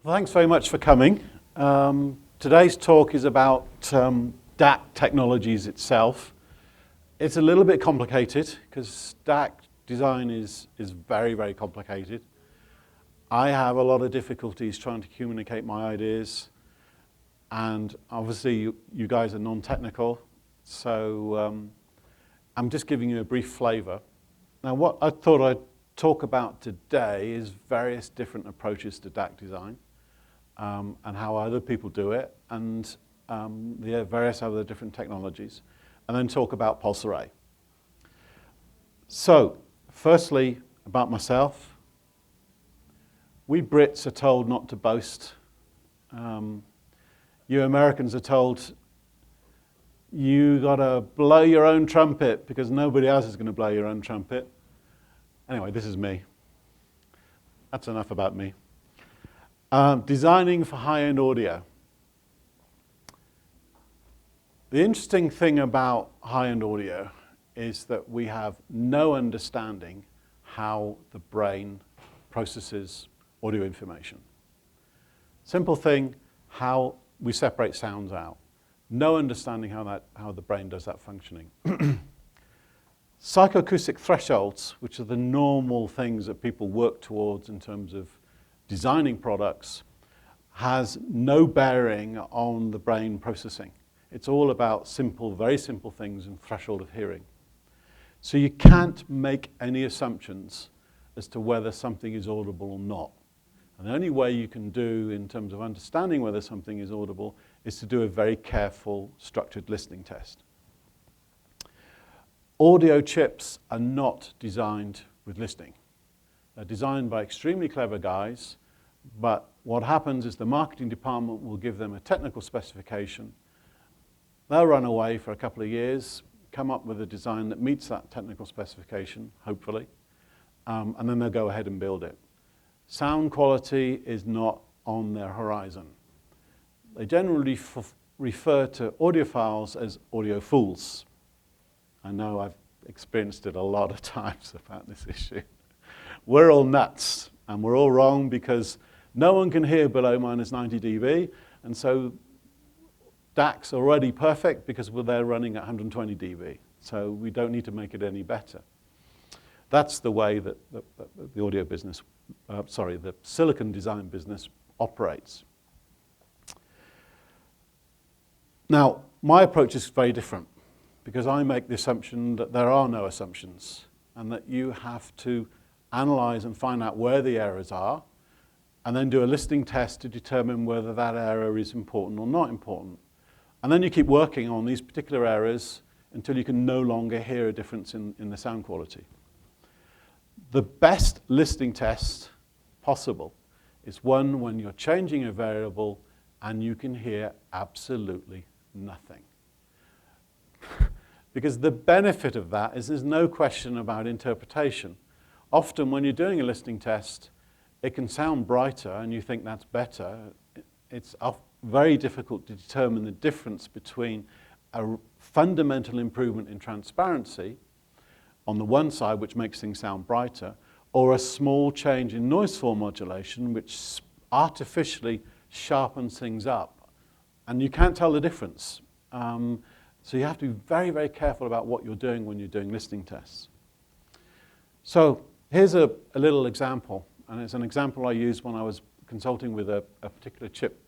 Well, thanks very much for coming. Today's talk is about DAC technologies itself. It's a little bit complicated because DAC design is very, very complicated. I have a lot of difficulties trying to communicate my ideas, and obviously you guys are non-technical, so I'm just giving you a brief flavor. Now, what I thought I'd talk about today is various different approaches to DAC design. And how other people do it, and the various other different technologies, and then talk about pulse array. So, firstly, about myself. We Brits are told not to boast. You Americans are told you gotta blow your own trumpet because nobody else is gonna blow your own trumpet. Anyway, this is me. That's enough about me. Designing for high-end audio. The interesting thing about high-end audio is that we have no understanding how the brain processes audio information. Simple thing, how we separate sounds out. No understanding how the brain does that functioning. Psychoacoustic thresholds, which are the normal things that people work towards in terms of designing products, has no bearing on the brain processing. It's all about simple, very simple things in threshold of hearing. So you can't make any assumptions as to whether something is audible or not. And the only way you can do in terms of understanding whether something is audible is to do a very careful, structured listening test. Audio chips are not designed with listening. They're designed by extremely clever guys, but what happens is the marketing department will give them a technical specification. They'll run away for a couple of years, come up with a design that meets that technical specification, hopefully, and then they'll go ahead and build it. Sound quality is not on their horizon. They generally refer to audiophiles as audio fools. I know I've experienced it a lot of times about this issue. We're all nuts, and we're all wrong because no one can hear below minus 90 dB, and so DAC's already perfect because they're running at 120 dB, so we don't need to make it any better. That's the way that the audio business, the silicon design business operates. Now, my approach is very different because I make the assumption that there are no assumptions and that you have to analyze and find out where the errors are, and then do a listening test to determine whether that error is important or not important. And then you keep working on these particular errors until you can no longer hear a difference in the sound quality. The best listening test possible is one when you're changing a variable and you can hear absolutely nothing. Because the benefit of that is there's no question about interpretation. Often when you're doing a listening test, it can sound brighter and you think that's better. It's very difficult to determine the difference between a fundamental improvement in transparency on the one side, which makes things sound brighter, or a small change in noise floor modulation, which artificially sharpens things up. And you can't tell the difference. So you have to be very, very careful about what you're doing when you're doing listening tests. So here's a little example, and it's an example I used when I was consulting with a particular chip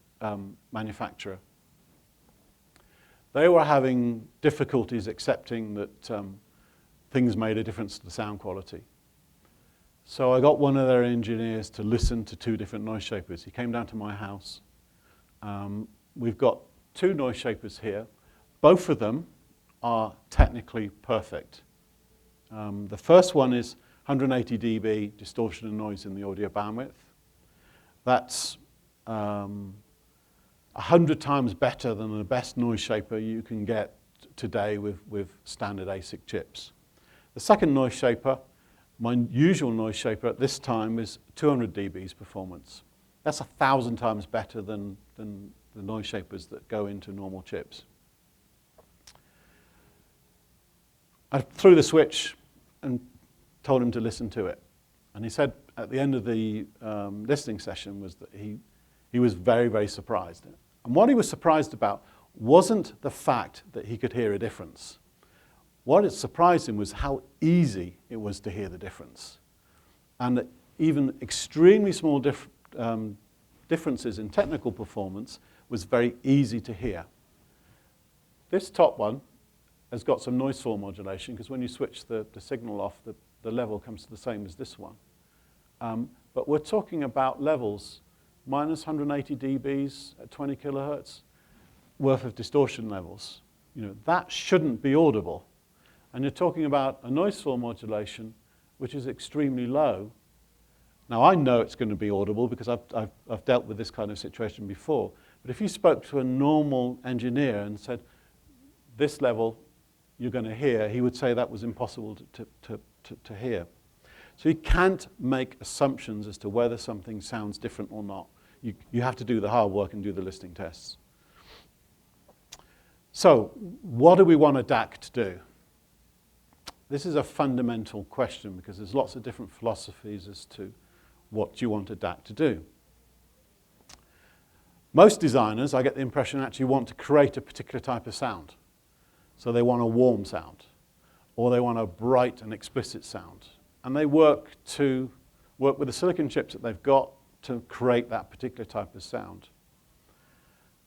manufacturer. They were having difficulties accepting that things made a difference to the sound quality. So I got one of their engineers to listen to two different noise shapers. He came down to my house. We've got two noise shapers here. Both of them are technically perfect. The first one is 180 dB distortion and noise in the audio bandwidth. That's 100 times better than the best noise shaper you can get today with standard ASIC chips. The second noise shaper, my usual noise shaper at this time, is 200 dB's performance. That's 1,000 times better than the noise shapers that go into normal chips. I threw the switch and told him to listen to it. And he said at the end of the listening session was that he he was very, very surprised. And what he was surprised about wasn't the fact that he could hear a difference. What it surprised him was how easy it was to hear the difference. And that even extremely small differences in technical performance was very easy to hear. This top one has got some noise floor modulation, because when you switch the signal off, the level comes to the same as this one. But we're talking about levels minus 180 dBs at 20 kilohertz worth of distortion levels. You know, that shouldn't be audible. And you're talking about a noise floor modulation which is extremely low. Now, I know it's going to be audible because I've dealt with this kind of situation before. But if you spoke to a normal engineer and said, this level you're going to hear, he would say that was impossible to hear. So you can't make assumptions as to whether something sounds different or not. You have to do the hard work and do the listening tests. So what do we want a DAC to do? This is a fundamental question because there's lots of different philosophies as to what you want a DAC to do. Most designers, I get the impression, actually want to create a particular type of sound. So they want a warm sound, or they want a bright and explicit sound. And they work with the silicon chips that they've got to create that particular type of sound.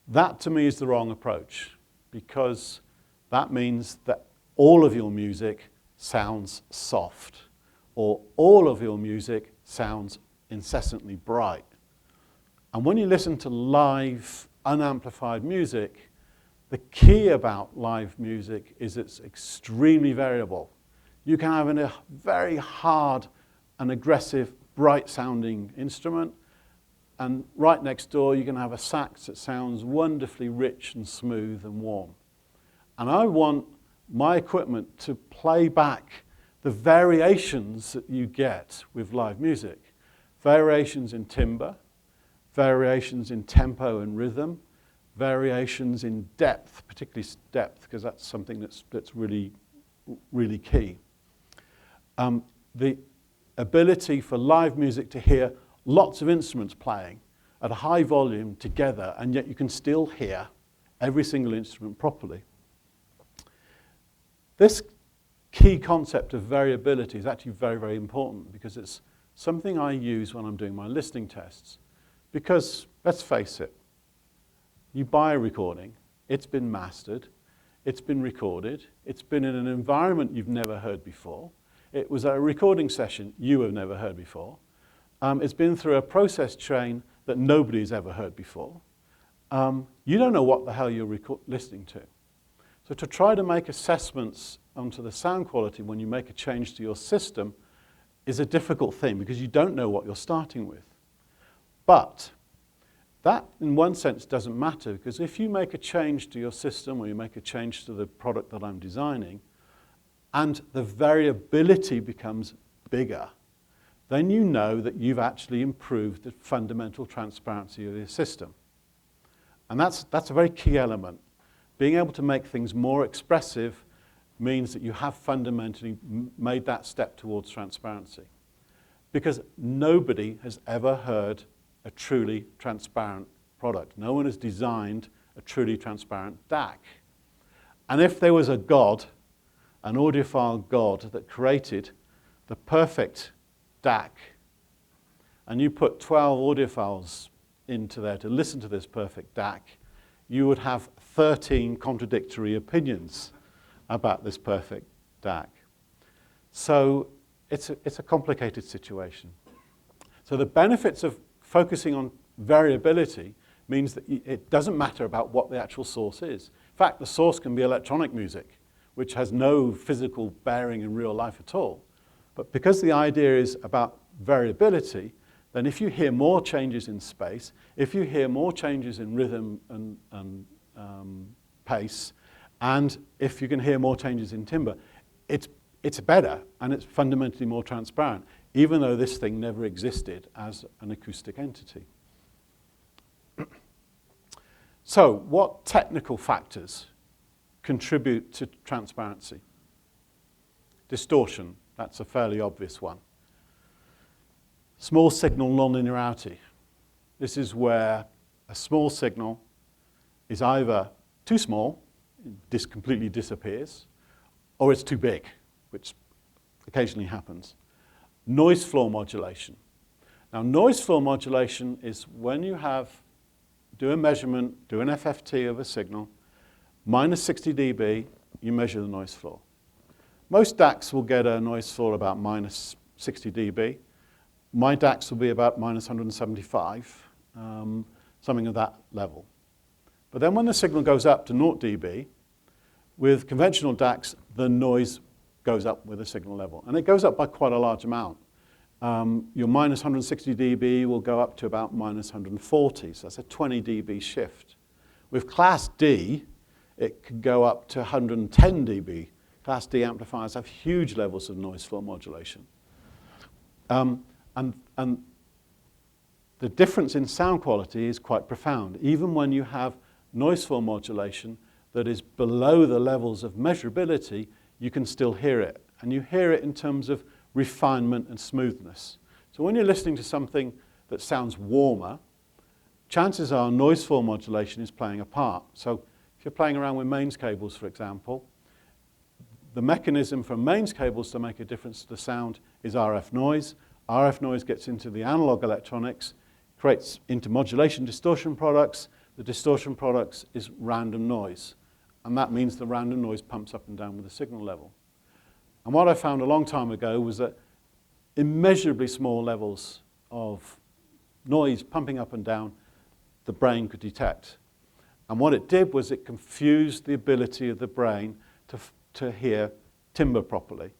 That, to me, is the wrong approach, because that means that all of your music sounds soft, or all of your music sounds incessantly bright. And when you listen to live, unamplified music, the key about live music is it's extremely variable. You can have a very hard and aggressive, bright-sounding instrument, and right next door you can have a sax that sounds wonderfully rich and smooth and warm. And I want my equipment to play back the variations that you get with live music. Variations in timbre, variations in tempo and rhythm, variations in depth, particularly depth, because that's something that's really, really key. The ability for live music to hear lots of instruments playing at a high volume together, and yet you can still hear every single instrument properly. This key concept of variability is actually very, very important, because it's something I use when I'm doing my listening tests. Because, let's face it, you buy a recording, it's been mastered, it's been recorded, it's been in an environment you've never heard before, it was a recording session you have never heard before, it's been through a process chain that nobody's ever heard before. You don't know what the hell you're listening to. So to try to make assessments onto the sound quality when you make a change to your system is a difficult thing, because you don't know what you're starting with. But that, in one sense, doesn't matter, because if you make a change to your system, or you make a change to the product that I'm designing, and the variability becomes bigger, then you know that you've actually improved the fundamental transparency of your system. And that's a very key element. Being able to make things more expressive means that you have fundamentally made that step towards transparency. Because nobody has ever heard a truly transparent product. No one has designed a truly transparent DAC. And if there was a god, an audiophile god, that created the perfect DAC, and you put 12 audiophiles into there to listen to this perfect DAC, you would have 13 contradictory opinions about this perfect DAC. So it's a complicated situation. So the benefits of focusing on variability means that it doesn't matter about what the actual source is. In fact, the source can be electronic music, which has no physical bearing in real life at all. But because the idea is about variability, then if you hear more changes in space, if you hear more changes in rhythm and pace, and if you can hear more changes in timbre, it's better, and it's fundamentally more transparent, even though this thing never existed as an acoustic entity. So, what technical factors contribute to transparency? Distortion, that's a fairly obvious one. Small signal non-linearity. This is where a small signal is either too small, it completely disappears, or it's too big, which occasionally happens. Noise floor modulation. Now, noise floor modulation is when you do a measurement, do an FFT of a signal, minus 60 dB, you measure the noise floor. Most DACs will get a noise floor about minus 60 dB. My DACs will be about minus 175, something of that level. But then when the signal goes up to 0 dB, with conventional DACs, the noise goes up with the signal level. And it goes up by quite a large amount. Your minus 160 dB will go up to about minus 140, so that's a 20 dB shift. With Class D, it could go up to 110 dB. Class D amplifiers have huge levels of noise floor modulation. And the difference in sound quality is quite profound. Even when you have noise floor modulation that is below the levels of measurability, you can still hear it. And you hear it in terms of refinement and smoothness. So when you're listening to something that sounds warmer, chances are noise floor modulation is playing a part. So if you're playing around with mains cables, for example, the mechanism for mains cables to make a difference to the sound is RF noise. RF noise gets into the analog electronics, creates into modulation distortion products. The distortion products is random noise. And that means the random noise pumps up and down with the signal level. And what I found a long time ago was that immeasurably small levels of noise pumping up and down, the brain could detect. And what it did was it confused the ability of the brain to hear timbre properly.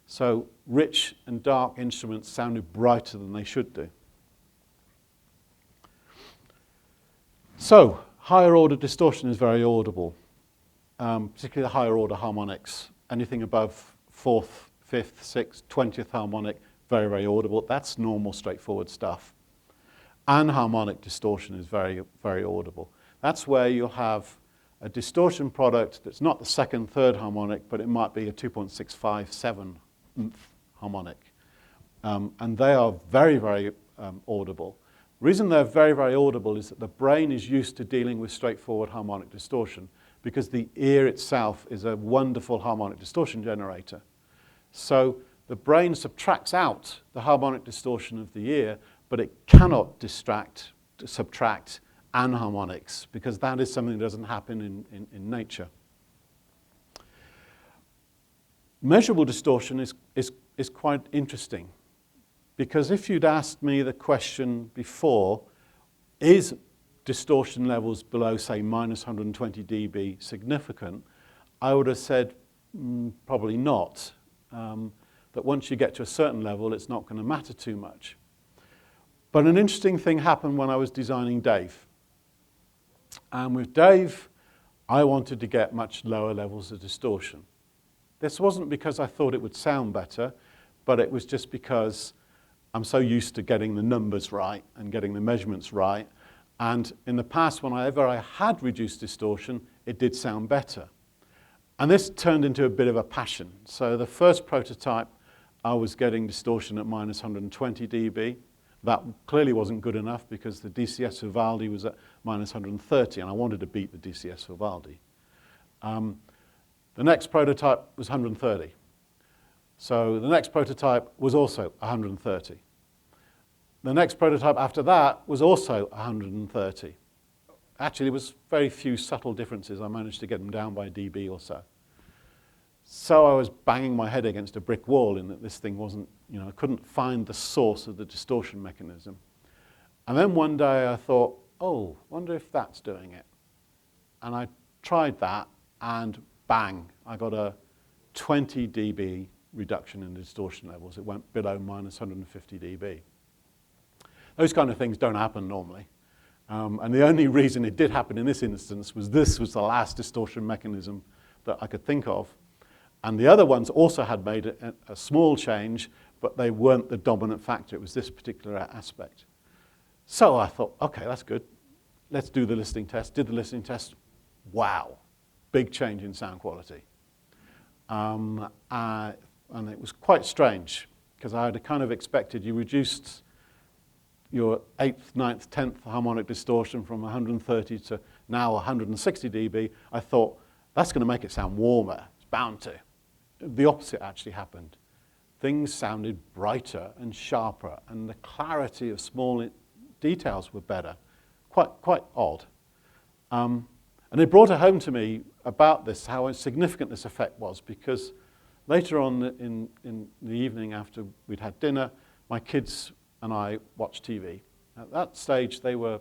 So rich and dark instruments sounded brighter than they should do. So higher order distortion is very audible, particularly the higher order harmonics. Anything above 4th, 5th, 6th, 20th harmonic, very, very audible. That's normal, straightforward stuff. Anharmonic distortion is very, very audible. That's where you'll have a distortion product that's not the 2nd, 3rd harmonic, but it might be a 2.657th harmonic. And they are very, very audible. The reason they're very, very audible is that the brain is used to dealing with straightforward harmonic distortion because the ear itself is a wonderful harmonic distortion generator. So the brain subtracts out the harmonic distortion of the ear, but it cannot subtract anharmonics because that is something that doesn't happen in nature. Measurable distortion is quite interesting because if you'd asked me the question before, is distortion levels below, say, minus 120 dB significant, I would have said probably not. That once you get to a certain level, it's not going to matter too much. But an interesting thing happened when I was designing Dave. And with Dave, I wanted to get much lower levels of distortion. This wasn't because I thought it would sound better, but it was just because I'm so used to getting the numbers right and getting the measurements right. And in the past, whenever I had reduced distortion, it did sound better. And this turned into a bit of a passion. So the first prototype, I was getting distortion at minus 120 dB. That clearly wasn't good enough because the DCS Vivaldi was at minus 130, and I wanted to beat the DCS Vivaldi. The next prototype was 130. So the next prototype was also 130. The next prototype after that was also 130. Actually, there was very few subtle differences. I managed to get them down by a dB or so. So I was banging my head against a brick wall in that this thing wasn't, I couldn't find the source of the distortion mechanism. And then one day I thought, oh, wonder if that's doing it. And I tried that, and bang, I got a 20 dB reduction in the distortion levels. It went below minus 150 dB. Those kind of things don't happen normally. And the only reason it did happen in this instance was this was the last distortion mechanism that I could think of. And the other ones also had made a small change, but they weren't the dominant factor. It was this particular aspect. So I thought, okay, that's good. Let's do the listening test. Did the listening test. Wow, big change in sound quality. And it was quite strange because I had kind of expected you reduced your 8th, 9th, 10th harmonic distortion from 130 to now 160 dB, I thought, that's going to make it sound warmer. It's bound to. The opposite actually happened. Things sounded brighter and sharper, and the clarity of small details were better. Quite odd. And it brought it home to me about this, how significant this effect was, because later on in the evening after we'd had dinner, my kids and I watched TV. At that stage, they were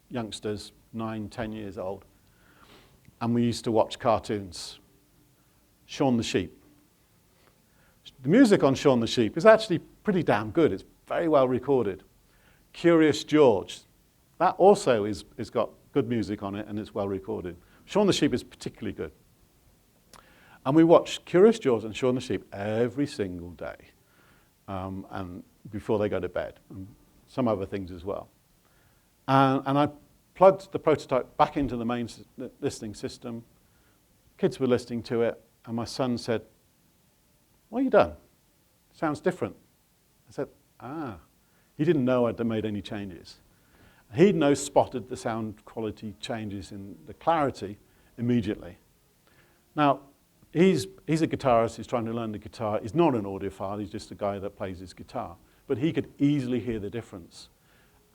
youngsters, 9, 10 years old, and we used to watch cartoons. Shaun the Sheep. The music on Shaun the Sheep is actually pretty damn good. It's very well recorded. Curious George. That also is got good music on it, and it's well recorded. Shaun the Sheep is particularly good. And we watch Curious George and Shaun the Sheep every single day, and before they go to bed, and some other things as well. And I plugged the prototype back into the main listening system. Kids were listening to it, and my son said, "What have you done? Sounds different." I said, He didn't know I'd made any changes. He'd spotted the sound quality changes in the clarity immediately. Now, he's a guitarist, he's trying to learn the guitar. He's not an audiophile, he's just a guy that plays his guitar. But he could easily hear the difference.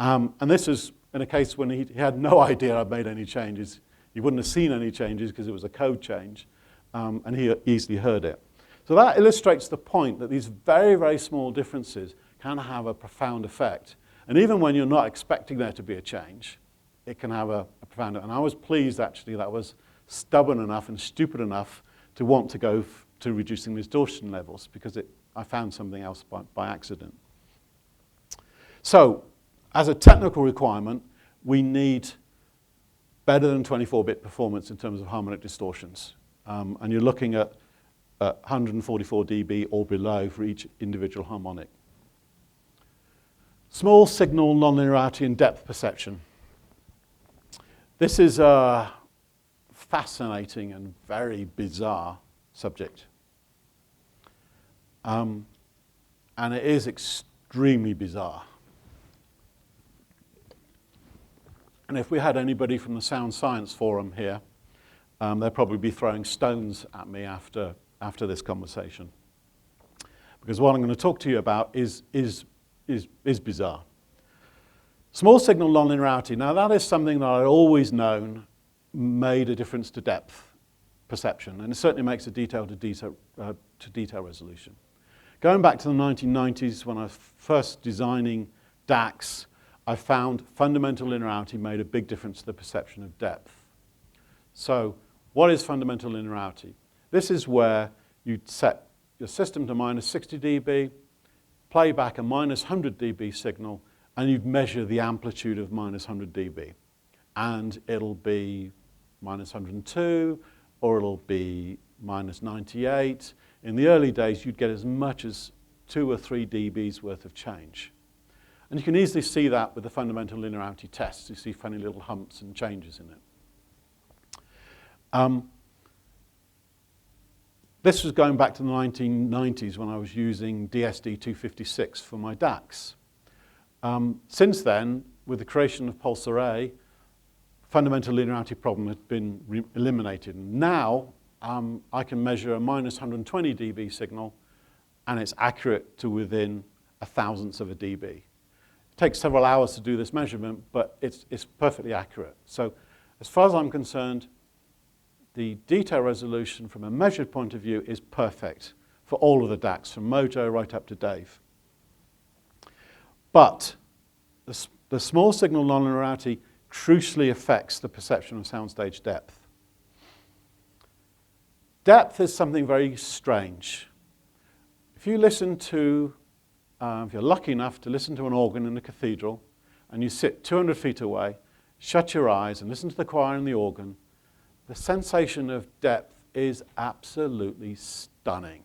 And this was in a case when he had no idea I'd made any changes. He wouldn't have seen any changes because it was a code change, and he easily heard it. So that illustrates the point that these very, very small differences can have a profound effect. And even when you're not expecting there to be a change, it can have a profound effect. And I was pleased, actually, that I was stubborn enough and stupid enough to want to go to reducing distortion levels, because I found something else by accident. So, as a technical requirement, we need better than 24-bit performance in terms of harmonic distortions. And you're looking at 144 dB or below for each individual harmonic. Small signal nonlinearity and depth perception. This is a fascinating and very bizarre subject. And it is extremely bizarre. And if we had anybody from the Sound Science Forum here, they'd probably be throwing stones at me after this conversation. Because what I'm going to talk to you about is bizarre. Small signal nonlinearity. Now, that is something that I'd always known made a difference to depth perception, and it certainly makes a detail to detail resolution. Going back to the 1990s, when I was first designing DACS, I found fundamental linearity made a big difference to the perception of depth. So, what is fundamental linearity? This is where you'd set your system to minus 60 dB, play back a minus 100 dB signal, and you'd measure the amplitude of minus 100 dB. And it'll be minus 102, or it'll be minus 98. In the early days, you'd get as much as 2 or 3 dBs worth of change. And you can easily see that with the fundamental linearity tests. You see funny little humps and changes in it. This was going back to the 1990s when I was using DSD-256 for my DACS. Since then, with the creation of pulse array, fundamental linearity problem has been eliminated. Now, I can measure a minus 120 dB signal, and it's accurate to within a thousandth of a dB. It takes several hours to do this measurement, but it's perfectly accurate. So, as far as I'm concerned, the detail resolution from a measured point of view is perfect for all of the DACs, from Mojo right up to Dave. But the small signal nonlinearity crucially affects the perception of soundstage depth. Depth is something very strange. If you listen to, if you're lucky enough to listen to an organ in a cathedral, and you sit 200 feet away, shut your eyes and listen to the choir and the organ, the sensation of depth is absolutely stunning.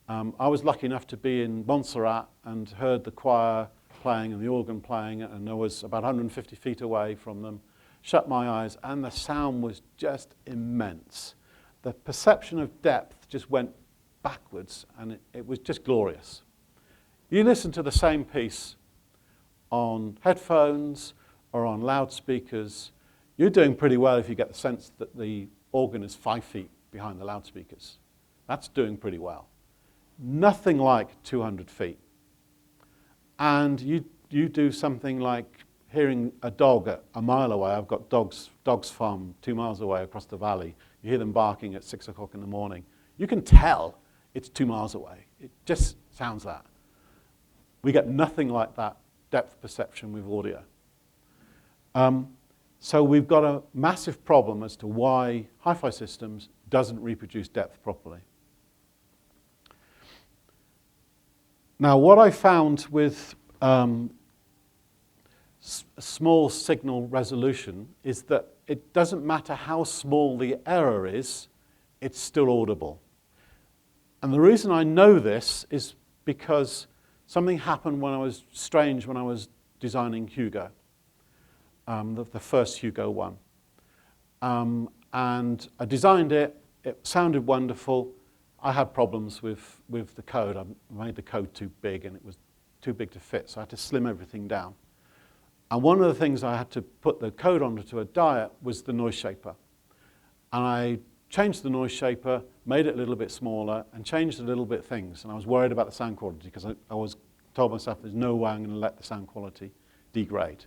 I was lucky enough to be in Montserrat and heard the choir playing and the organ playing, and I was about 150 feet away from them, shut my eyes, and the sound was just immense. The perception of depth just went backwards, and it was just glorious. You listen to the same piece on headphones or on loudspeakers, you're doing pretty well if you get the sense that the organ is 5 feet behind the loudspeakers. That's doing pretty well. Nothing like 200 feet. And you do something like hearing a dog a mile away. I've got dogs farm 2 miles away across the valley. You hear them barking at 6 o'clock in the morning. You can tell it's 2 miles away. It just sounds that. We get nothing like that depth perception with audio. So we've got a massive problem as to why hi-fi systems doesn't reproduce depth properly. Now, what I found with small signal resolution is that it doesn't matter how small the error is, it's still audible. And the reason I know this is because something happened when I was designing Hugo, the first Hugo one. And I designed it, it sounded wonderful. I had problems with the code. I made the code too big and it was too big to fit, so I had to slim everything down. And one of the things I had to put the code onto a diet was the noise shaper. And I changed the noise shaper, made it a little bit smaller, and changed a little bit things. And I was worried about the sound quality because I was told myself there's no way I'm going to let the sound quality degrade.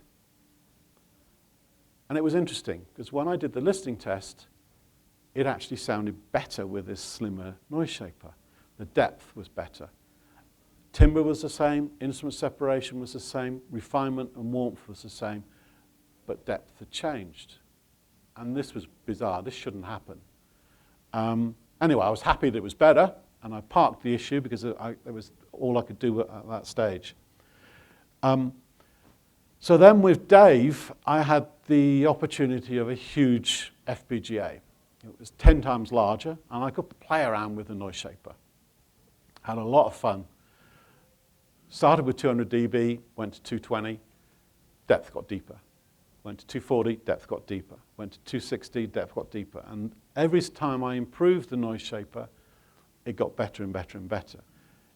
And it was interesting because when I did the listening test, it actually sounded better with this slimmer noise shaper. The depth was better. Timbre was the same, instrument separation was the same, refinement and warmth was the same, but depth had changed. And this was bizarre. This shouldn't happen. Anyway, I was happy that it was better, and I parked the issue because it was all I could do at that stage. So then with Dave, I had the opportunity of a huge FPGA. It was 10 times larger, and I could play around with the noise shaper. Had a lot of fun. Started with 200 dB, went to 220, depth got deeper. Went to 240, depth got deeper. Went to 260, depth got deeper. And every time I improved the noise shaper, it got better and better and better.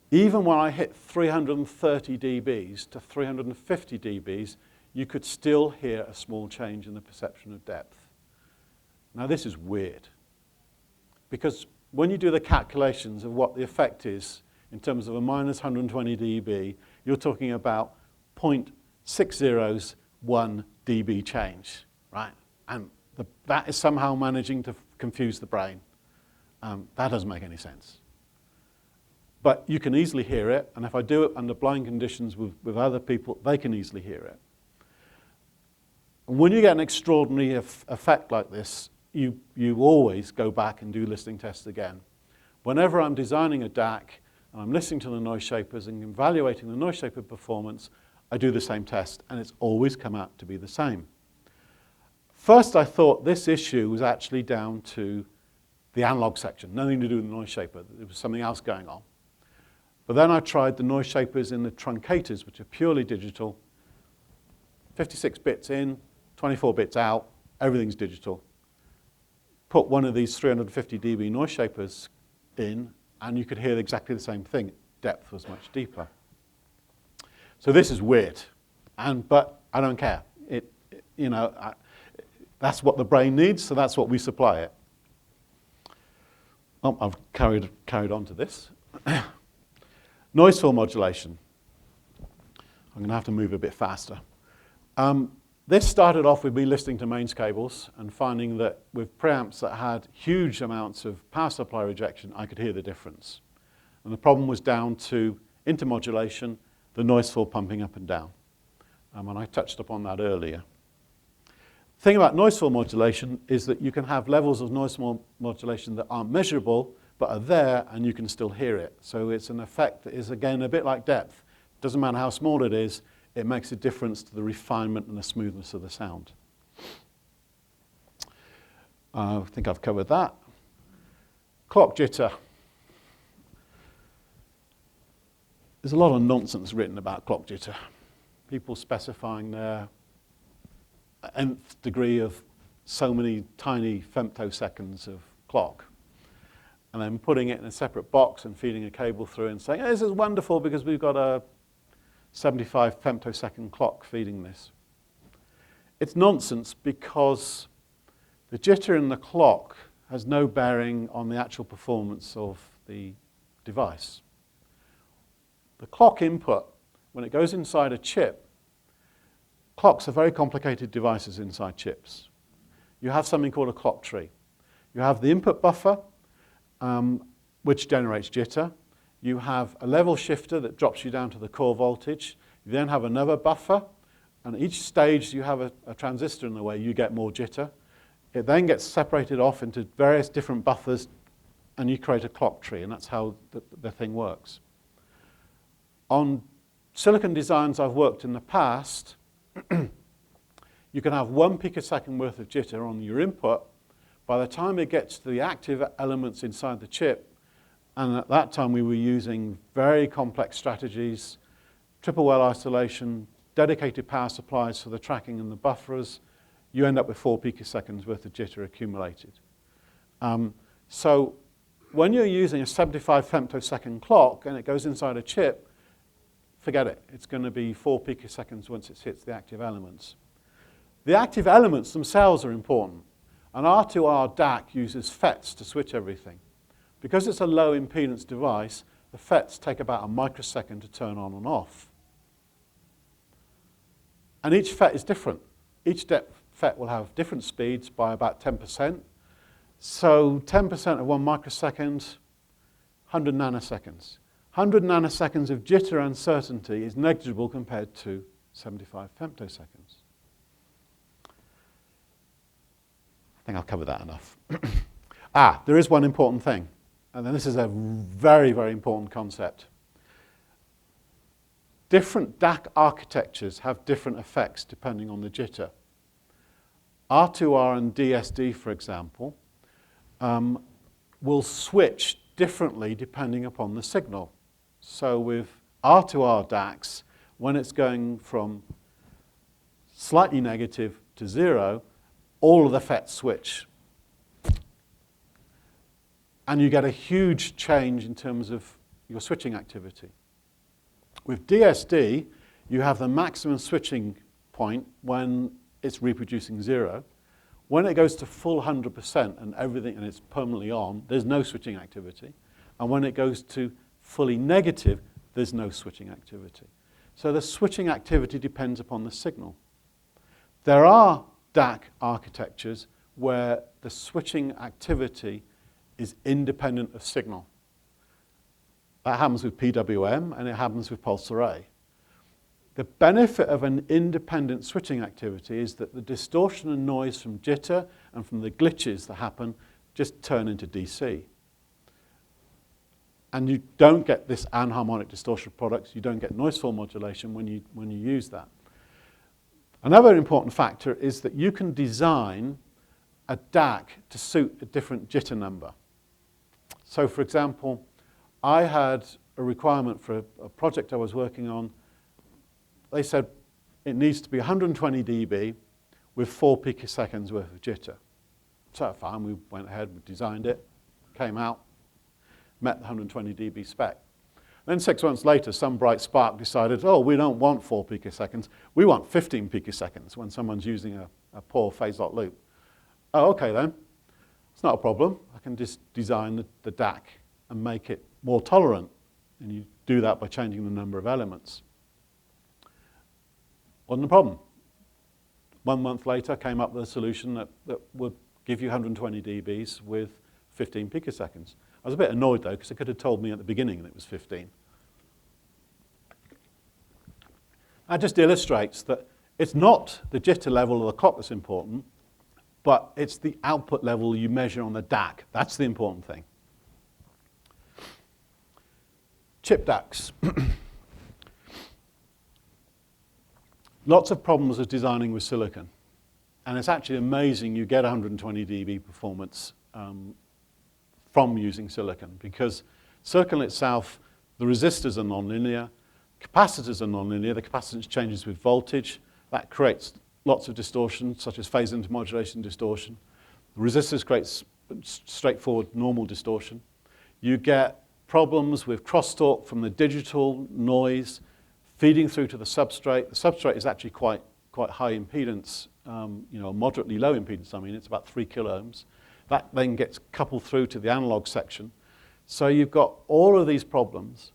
Even when I hit 330 dBs to 350 dBs, you could still hear a small change in the perception of depth. Now this is weird, because when you do the calculations of what the effect is in terms of a minus 120 dB, you're talking about 0.601 dB change, right? And that is somehow managing to confuse the brain. That doesn't make any sense. But you can easily hear it, and if I do it under blind conditions with other people, they can easily hear it. And when you get an extraordinary effect like this, you always go back and do listening tests again. Whenever I'm designing a DAC, and I'm listening to the noise shapers and evaluating the noise shaper performance, I do the same test, and it's always come out to be the same. First, I thought this issue was actually down to the analog section, nothing to do with the noise shaper. There was something else going on. But then I tried the noise shapers in the truncators, which are purely digital. 56 bits in, 24 bits out, everything's digital. Put one of these 350 dB noise shapers in, and you could hear exactly the same thing. Depth was much deeper. So this is weird, but I don't care. That's what the brain needs, so that's what we supply it. Oh, I've carried on to this. Noise fill modulation. I'm going to have to move a bit faster. This started off with me listening to mains cables and finding that with preamps that had huge amounts of power supply rejection, I could hear the difference. And the problem was down to intermodulation, the noise fill pumping up and down. And I touched upon that earlier. The thing about noise fill modulation is that you can have levels of noise fill modulation that aren't measurable, but are there and you can still hear it. So it's an effect that is, again, a bit like depth. Doesn't matter how small it is, it makes a difference to the refinement and the smoothness of the sound. I think I've covered that. Clock jitter. There's a lot of nonsense written about clock jitter. People specifying their nth degree of so many tiny femtoseconds of clock, and then putting it in a separate box and feeding a cable through and saying, hey, this is wonderful because we've got a 75 femtosecond clock feeding this. It's nonsense because the jitter in the clock has no bearing on the actual performance of the device. The clock input, when it goes inside a chip, clocks are very complicated devices inside chips. You have something called a clock tree. You have the input buffer, which generates jitter. You have a level shifter that drops you down to the core voltage. You then have another buffer, and each stage you have a transistor in the way, you get more jitter. It then gets separated off into various different buffers, and you create a clock tree, and that's how the thing works. On silicon designs I've worked in the past, you can have 1 picosecond worth of jitter on your input. By the time it gets to the active elements inside the chip, and at that time we were using very complex strategies, triple well isolation, dedicated power supplies for the tracking and the buffers, you end up with 4 picoseconds worth of jitter accumulated. So when you're using a 75 femtosecond clock and it goes inside a chip, forget it. It's going to be 4 picoseconds once it hits the active elements. The active elements themselves are important. An R2R DAC uses FETs to switch everything. Because it's a low impedance device, the FETs take about a microsecond to turn on and off. And each FET is different. Each FET will have different speeds by about 10%. So 10% of 1 microsecond, 100 nanoseconds. 100 nanoseconds of jitter uncertainty is negligible compared to 75 femtoseconds. I think I've covered that enough. There is one important thing, and then this is a very, very important concept. Different DAC architectures have different effects depending on the jitter. R2R and DSD, for example, will switch differently depending upon the signal. So with R2R DACs, when it's going from slightly negative to 0, all of the FETs switch. And you get a huge change in terms of your switching activity. With DSD, you have the maximum switching point when it's reproducing 0. When it goes to full 100% and everything and it's permanently on, there's no switching activity. And when it goes to fully negative, there's no switching activity. So the switching activity depends upon the signal. There are DAC architectures where the switching activity is independent of signal. That happens with PWM and it happens with pulse array. The benefit of an independent switching activity is that the distortion and noise from jitter and from the glitches that happen just turn into DC. And you don't get this anharmonic distortion of products, you don't get noise floor modulation when you use that. Another important factor is that you can design a DAC to suit a different jitter number. So for example, I had a requirement for a project I was working on. They said it needs to be 120 dB with 4 picoseconds worth of jitter. So fine, we went ahead, we designed it, came out, met the 120 dB spec. Then 6 months later, some bright spark decided, oh, we don't want 4 picoseconds, we want 15 picoseconds when someone's using a poor phase-lock loop. Oh, okay then, it's not a problem. I can just design the DAC and make it more tolerant. And you do that by changing the number of elements. Wasn't a problem. 1 month later, came up with a solution that would give you 120 dBs with 15 picoseconds. I was a bit annoyed though, because it could have told me at the beginning that it was 15. That just illustrates that it's not the jitter level of the clock that's important, but it's the output level you measure on the DAC. That's the important thing. Chip DACs. Lots of problems with designing with silicon. And it's actually amazing you get 120 dB performance from using silicon, because silicon itself, the resistors are nonlinear, capacitors are nonlinear, the capacitance changes with voltage. That creates lots of distortion, such as phase intermodulation distortion. The resistors create straightforward normal distortion. You get problems with crosstalk from the digital noise, feeding through to the substrate. The substrate is actually quite high impedance, moderately low impedance. I mean, it's about 3 kilo ohms. That then gets coupled through to the analog section. So you've got all of these problems.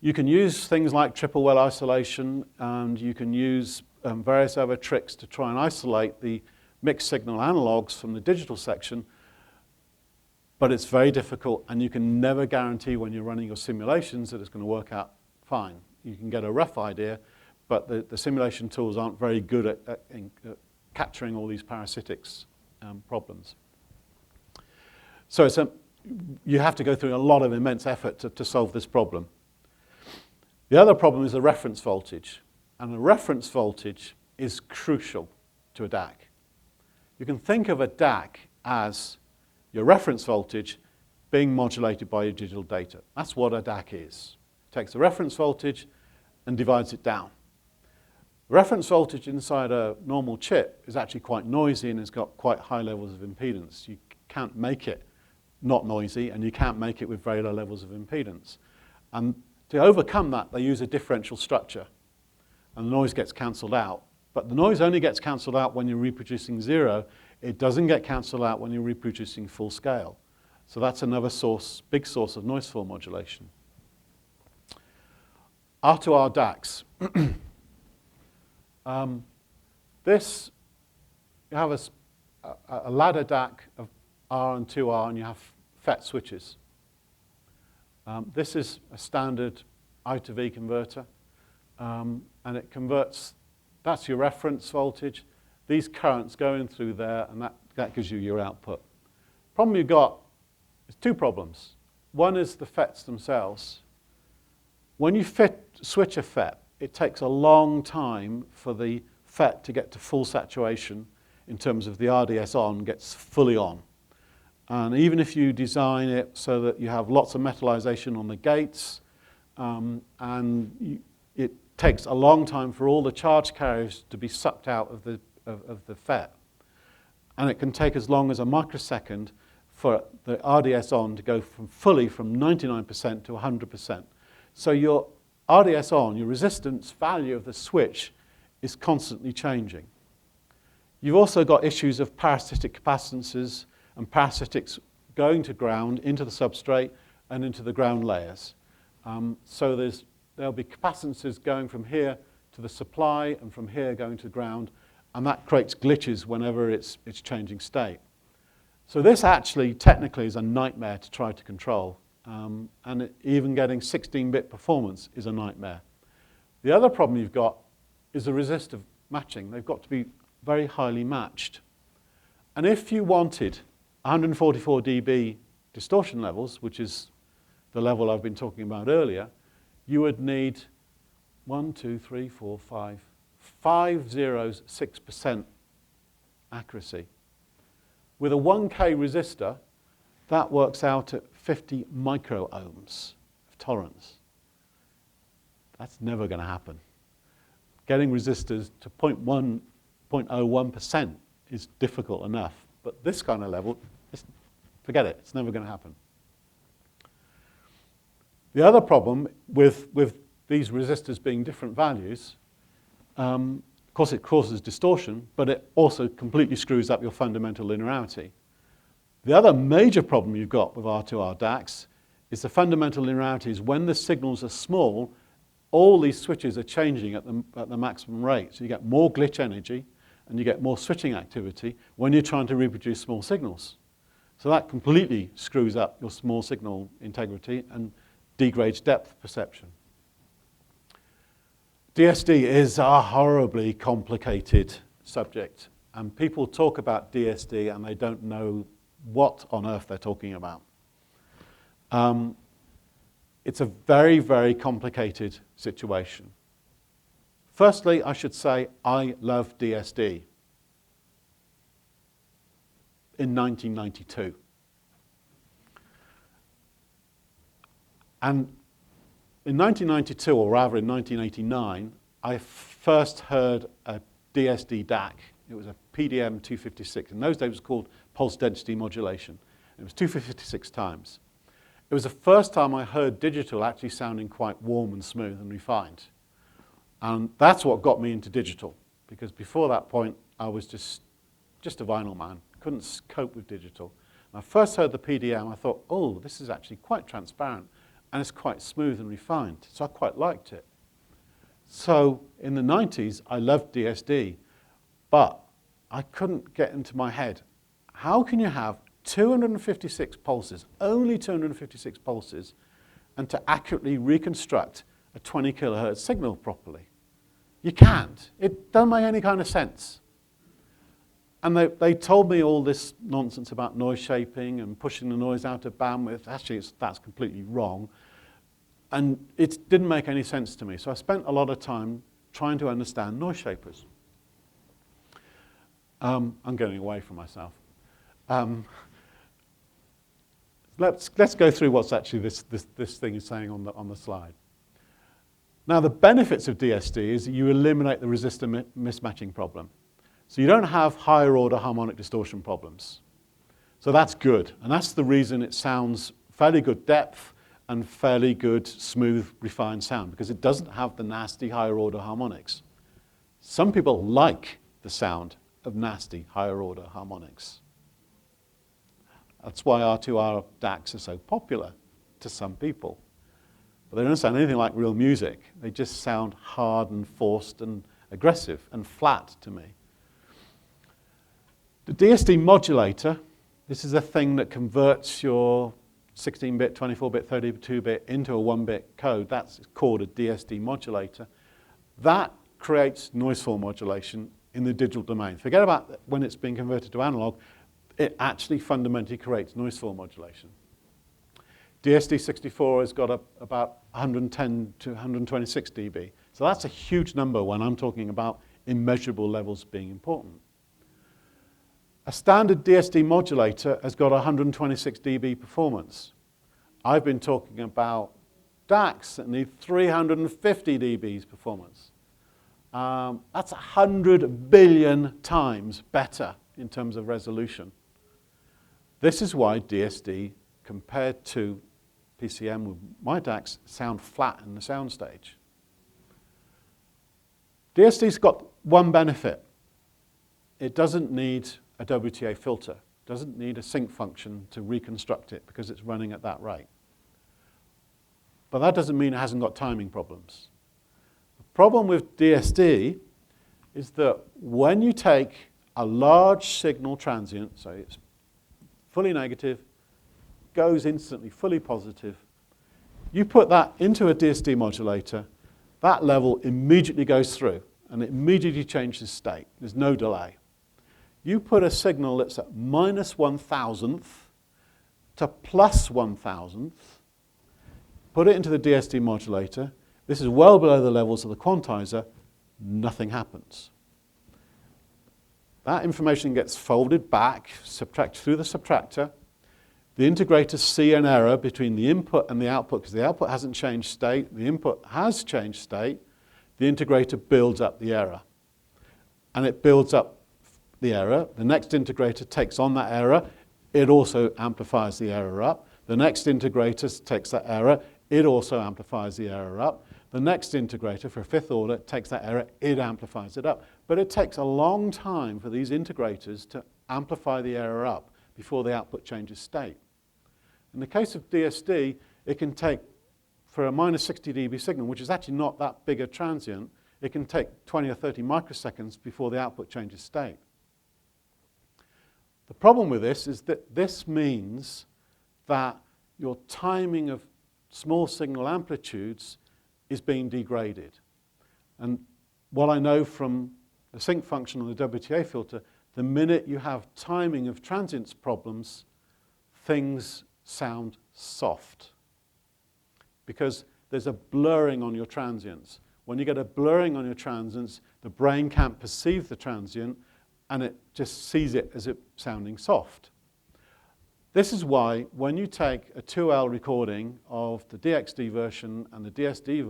You can use things like triple well isolation, and you can use various other tricks to try and isolate the mixed signal analogs from the digital section, but it's very difficult, and you can never guarantee when you're running your simulations that it's going to work out fine. You can get a rough idea, but the simulation tools aren't very good at capturing all these parasitics problems. So you have to go through a lot of immense effort to solve this problem. The other problem is the reference voltage, and the reference voltage is crucial to a DAC. You can think of a DAC as your reference voltage being modulated by your digital data. That's what a DAC is. It takes the reference voltage and divides it down. The reference voltage inside a normal chip is actually quite noisy and has got quite high levels of impedance. You can't make it not noisy, and you can't make it with very low levels of impedance. And to overcome that, they use a differential structure, and the noise gets cancelled out. But the noise only gets cancelled out when you're reproducing 0. It doesn't get cancelled out when you're reproducing full scale. So that's another source, big source of noise floor modulation. R2R DACS. This, you have a ladder DAC of R and 2R, and you have FET switches. This is a standard I to V converter, and it converts, that's your reference voltage. These currents go in through there, and that gives you your output. Problem you've got is 2 problems. One is the FETs themselves. When you switch a FET, it takes a long time for the FET to get to full saturation in terms of the RDS on gets fully on. And even if you design it so that you have lots of metallization on the gates, it takes a long time for all the charge carriers to be sucked out of the FET. And it can take as long as a microsecond for the RDS on to go fully from 99% to 100%. So your RDS on, your resistance value of the switch, is constantly changing. You've also got issues of parasitic capacitances and parasitics going to ground, into the substrate, and into the ground layers. So there'll be capacitances going from here to the supply, and from here going to the ground, and that creates glitches whenever it's changing state. So this actually, technically, is a nightmare to try to control, and even getting 16-bit performance is a nightmare. The other problem you've got is the resistive matching. They've got to be very highly matched. And if you wanted 144 dB distortion levels, which is the level I've been talking about earlier, you would need 5 zeros, 6% accuracy. With a 1K resistor, that works out at 50 micro ohms of tolerance. That's never going to happen. Getting resistors to 0.01% is difficult enough. But this kind of level, forget it. It's never going to happen. The other problem with these resistors being different values, of course it causes distortion, but it also completely screws up your fundamental linearity. The other major problem you've got with R2R DACs is the fundamental linearity is when the signals are small, all these switches are changing at the maximum rate. So you get more glitch energy, and you get more switching activity when you're trying to reproduce small signals. So that completely screws up your small signal integrity and degrades depth perception. DSD is a horribly complicated subject, and people talk about DSD and they don't know what on earth they're talking about. It's a very, very complicated situation. Firstly, I should say I love DSD in 1992. And in 1992, or rather in 1989, I first heard a DSD DAC. It was a PDM 256. In those days, it was called pulse density modulation. It was 256 times. It was the first time I heard digital actually sounding quite warm and smooth and refined. And that's what got me into digital, because before that point, I was just a vinyl man, couldn't cope with digital. When I first heard the PDM, I thought, oh, this is actually quite transparent, and it's quite smooth and refined, so I quite liked it. So in the 90s, I loved DSD, but I couldn't get into my head, how can you have 256 pulses, only 256 pulses, and to accurately reconstruct a 20 kilohertz signal properly? You can't. It doesn't make any kind of sense. And they told me all this nonsense about noise shaping and pushing the noise out of bandwidth. Actually, that's completely wrong. And it didn't make any sense to me. So I spent a lot of time trying to understand noise shapers. I'm getting away from myself. Let's go through what's actually this thing is saying on the slide. Now, the benefits of DSD is that you eliminate the resistor mismatching problem. So you don't have higher order harmonic distortion problems. So that's good. And that's the reason it sounds fairly good depth and fairly good, smooth, refined sound, because it doesn't have the nasty higher order harmonics. Some people like the sound of nasty higher order harmonics. That's why R2R DACs are so popular to some people. But they don't sound anything like real music. They just sound hard and forced and aggressive and flat to me. The DSD modulator, this is a thing that converts your 16-bit, 24-bit, 32-bit into a 1-bit code. That's called a DSD modulator. That creates noise floor modulation in the digital domain. Forget about when it's being converted to analog. It actually fundamentally creates noise floor modulation. DSD64 has got about 110 to 126 dB. So that's a huge number when I'm talking about immeasurable levels being important. A standard DSD modulator has got 126 dB performance. I've been talking about DACs that need 350 dBs performance. That's 100 billion times better in terms of resolution. This is why DSD, compared to PCM with my DACs, sound flat in the soundstage. DSD's got one benefit. It doesn't need a WTA filter. It doesn't need a sync function to reconstruct it because it's running at that rate. But that doesn't mean it hasn't got timing problems. The problem with DSD is that when you take a large signal transient, so it's fully negative, goes instantly fully positive, you put that into a DSD modulator, that level immediately goes through and it immediately changes state. There's no delay. You put a signal that's at -1,000th to +1,000th, put it into the DSD modulator, this is well below the levels of the quantizer, nothing happens. That information gets folded back, subtracted through the subtractor. The integrators see an error between the input and the output because the output hasn't changed state, the input has changed state. The integrator builds up the error. And it builds up the error. The next integrator takes on that error. It also amplifies the error up. The next integrator takes that error. It also amplifies the error up. The next integrator, for fifth order, takes that error. It amplifies it up. But it takes a long time for these integrators to amplify the error up before the output changes state. In the case of DSD, it can take, for a -60 dB signal, which is actually not that big a transient, it can take 20 or 30 microseconds before the output changes state. The problem with this is that this means that your timing of small signal amplitudes is being degraded. And what I know from the sync function on the WTA filter, the minute you have timing of transients problems, things sound soft. Because there's a blurring on your transients. When you get a blurring on your transients, the brain can't perceive the transient and it just sees it as it sounding soft. This is why when you take a 2L recording of the DXD version and the DSD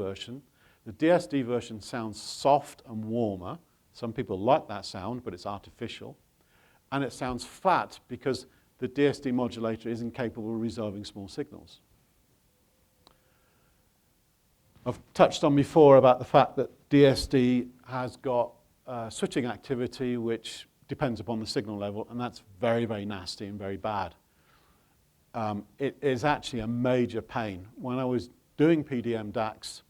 version sounds soft and warmer. Some people like that sound, but it's artificial. And it sounds flat because the DSD modulator isn't capable of resolving small signals. I've touched on before about the fact that DSD has got switching activity which depends upon the signal level, and that's very, very nasty and very bad. It is actually a major pain. When I was doing PDM DACS,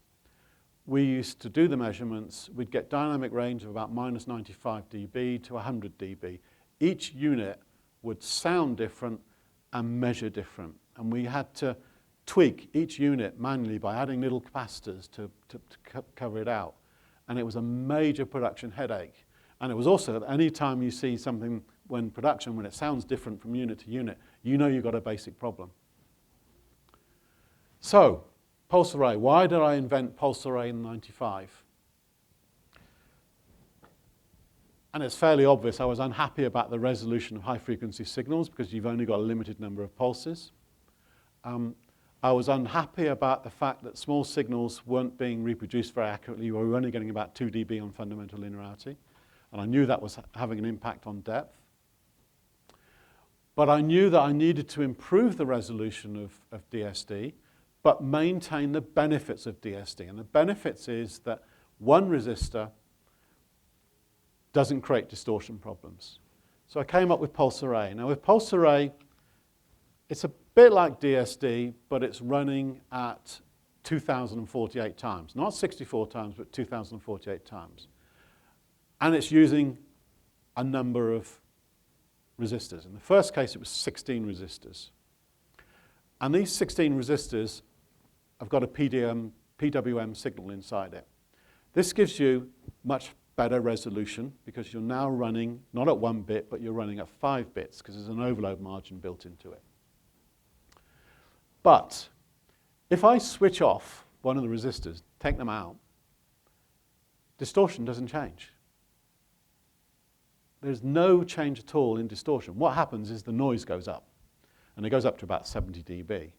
we used to do the measurements. We'd get dynamic range of about minus 95 dB to 100 dB. Each unit would sound different and measure different. And we had to tweak each unit manually by adding little capacitors to cover it out. And it was a major production headache. And it was also, any time you see something when production, when it sounds different from unit to unit, you know you've got a basic problem. So, pulse array. Why did I invent pulse array in '95? And it's fairly obvious I was unhappy about the resolution of high-frequency signals because you've only got a limited number of pulses. I was unhappy about the fact that small signals weren't being reproduced very accurately. We were only getting about 2 dB on fundamental linearity. And I knew that was having an impact on depth. But I knew that I needed to improve the resolution of DSD, but maintain the benefits of DSD. And the benefits is that one resistor doesn't create distortion problems. So I came up with pulse array. Now with pulse array, it's a bit like DSD, but it's running at 2,048 times. Not 64 times, but 2,048 times. And it's using a number of resistors. In the first case, it was 16 resistors. And these 16 resistors have got a PWM signal inside it. This gives you much better resolution because you're now running not at 1 bit, but you're running at 5 bits because there's an overload margin built into it. But if I switch off one of the resistors, take them out, distortion doesn't change. There's no change at all in distortion. What happens is the noise goes up, and it goes up to about 70 dB.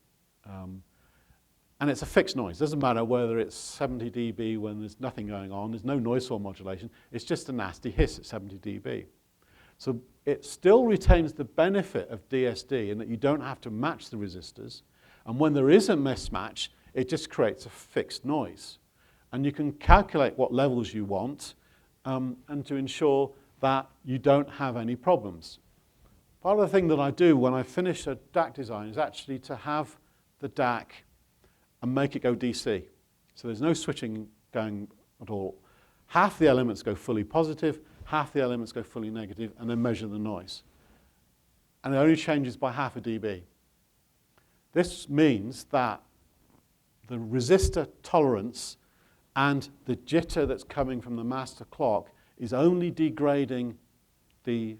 And it's a fixed noise. It doesn't matter whether it's 70 dB when there's nothing going on. There's no noise floor modulation. It's just a nasty hiss at 70 dB. So it still retains the benefit of DSD in that you don't have to match the resistors. And when there is a mismatch, it just creates a fixed noise. And you can calculate what levels you want and to ensure that you don't have any problems. Part of the thing that I do when I finish a DAC design is actually to have the DAC and make it go DC. So there's no switching going at all. Half the elements go fully positive, half the elements go fully negative, and then measure the noise. And it only changes by half a dB. This means that the resistor tolerance and the jitter that's coming from the master clock is only degrading the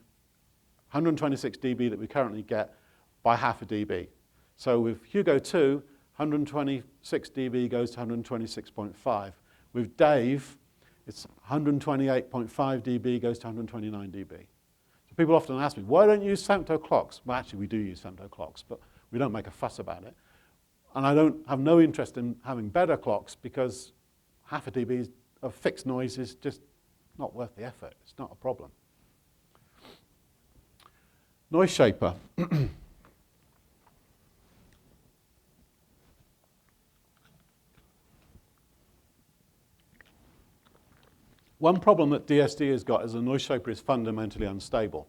126 dB that we currently get by half a dB. So with Hugo 2, 126 dB goes to 126.5. With Dave, it's 128.5 dB goes to 129 dB. So people often ask me, why don't you use femto clocks? Well, actually, we do use femto clocks, but we don't make a fuss about it. And I don't have no interest in having better clocks because half a dB of fixed noise is just not worth the effort. It's not a problem. Noise shaper. One problem that DSD has got is the noise shaper is fundamentally unstable.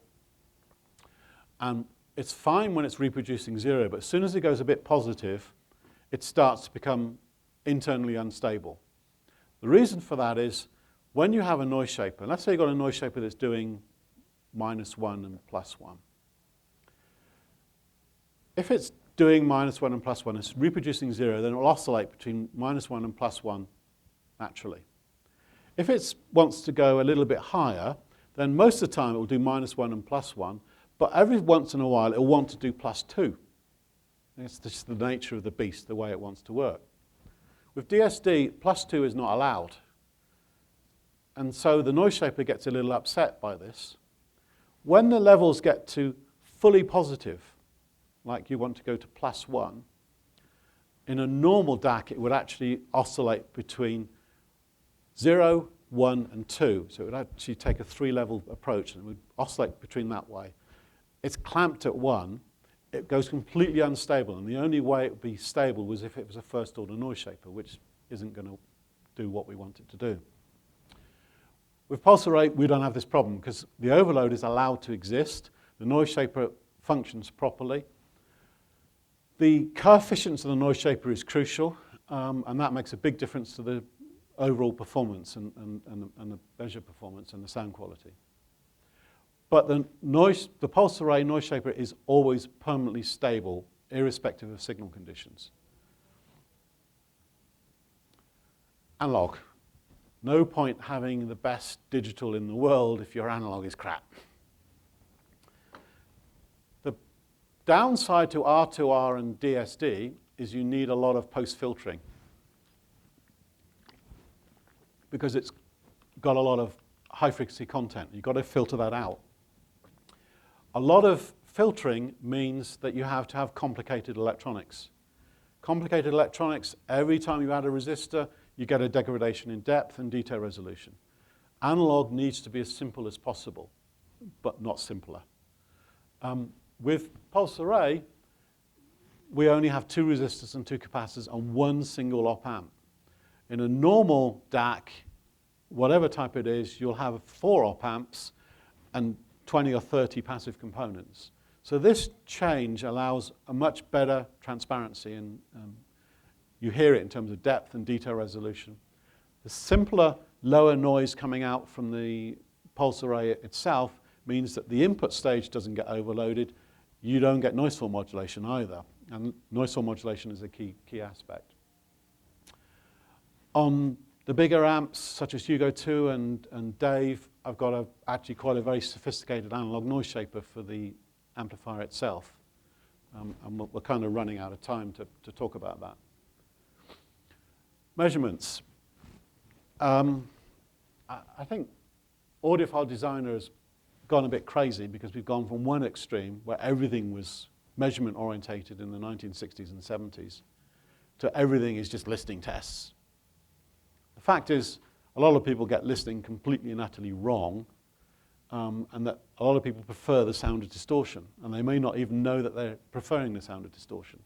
And it's fine when it's reproducing 0, but as soon as it goes a bit positive, it starts to become internally unstable. The reason for that is when you have a noise shaper, let's say you've got a noise shaper that's doing -1 and +1. If it's doing -1 and +1, it's reproducing 0, then it will oscillate between -1 and +1 naturally. If it wants to go a little bit higher, then most of the time it will do -1 and +1, but every once in a while it will want to do +2. It's just the nature of the beast, the way it wants to work. With DSD, +2 is not allowed. And so the noise shaper gets a little upset by this. When the levels get to fully positive, like you want to go to +1, in a normal DAC it would actually oscillate between 0, 1, and 2. So it would actually take a 3-level approach and it would oscillate between that way. It's clamped at 1. It goes completely unstable, and the only way it would be stable was if it was a first-order noise shaper, which isn't going to do what we want it to do. With pulse array, we don't have this problem because the overload is allowed to exist. The noise shaper functions properly. The coefficients of the noise shaper is crucial, and that makes a big difference to the overall performance and the measure performance and the sound quality. But the pulse array noise shaper is always permanently stable, irrespective of signal conditions. Analog. No point having the best digital in the world if your analog is crap. The downside to R2R and DSD is you need a lot of post-filtering because it's got a lot of high-frequency content. You've got to filter that out. A lot of filtering means that you have to have complicated electronics. Complicated electronics, every time you add a resistor, you get a degradation in depth and detail resolution. Analog needs to be as simple as possible, but not simpler. With pulse array, we only have 2 resistors and 2 capacitors on one single op-amp. In a normal DAC, whatever type it is, you'll have 4 op-amps and 20 or 30 passive components. So this change allows a much better transparency, and you hear it in terms of depth and detail resolution. The simpler, lower noise coming out from the pulse array itself means that the input stage doesn't get overloaded. You don't get noise floor modulation either, and noise floor modulation is a key aspect. On the bigger amps, such as Hugo 2 and Dave, I've got actually quite a very sophisticated analog noise shaper for the amplifier itself. And we're kind of running out of time to talk about that. Measurements. I think audiophile designers gone a bit crazy because we've gone from one extreme where everything was measurement orientated in the 1960s and 70s to everything is just listening tests. The fact is, a lot of people get listening completely and utterly wrong, and that a lot of people prefer the sound of distortion, and they may not even know that they're preferring the sound of distortion.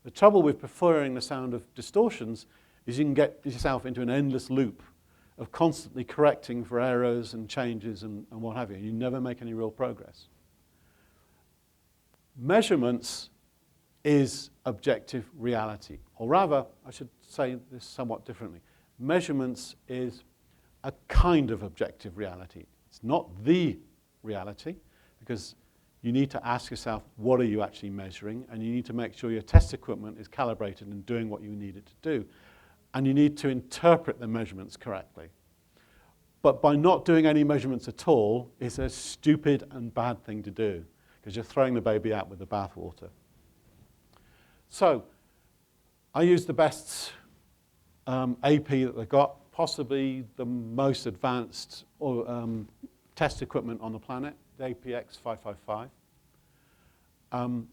The trouble with preferring the sound of distortions is you can get yourself into an endless loop of constantly correcting for errors and changes and what have you. You never make any real progress. Measurements is objective reality, or rather, I should say this somewhat differently. Measurements is a kind of objective reality. It's not the reality, because you need to ask yourself, what are you actually measuring? And you need to make sure your test equipment is calibrated and doing what you need it to do. And you need to interpret the measurements correctly. But by not doing any measurements at all is a stupid and bad thing to do, because you're throwing the baby out with the bathwater. So I use the best AP that they've got, possibly the most advanced test equipment on the planet, the APX555. And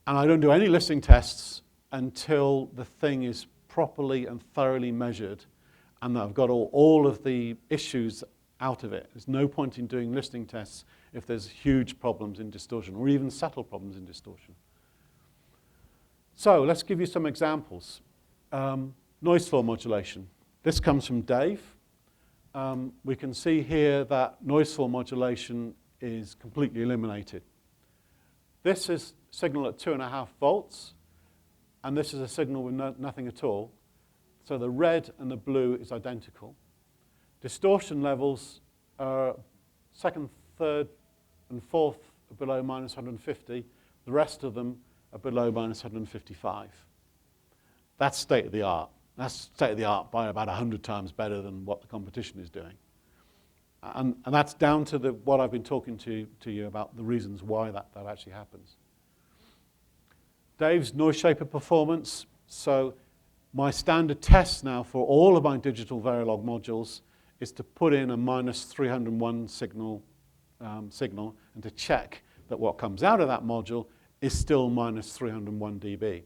I don't do any listening tests until the thing is properly and thoroughly measured and that I've got all of the issues out of it. There's no point in doing listening tests if there's huge problems in distortion or even subtle problems in distortion. So let's give you some examples. Noise floor modulation. This comes from Dave. We can see here that noise floor modulation is completely eliminated. This is signal at 2.5 volts, and this is a signal with nothing at all. So the red and the blue is identical. Distortion levels are second, third, and fourth are below minus 150. The rest of them are below minus 155. That's state of the art. That's state of the art by about 100 times better than what the competition is doing. And that's down to what I've been talking to you about, the reasons why that actually happens. Dave's noise shaper performance. So my standard test now for all of my digital Verilog modules is to put in a minus 301 signal and to check that what comes out of that module is still minus 301 dB.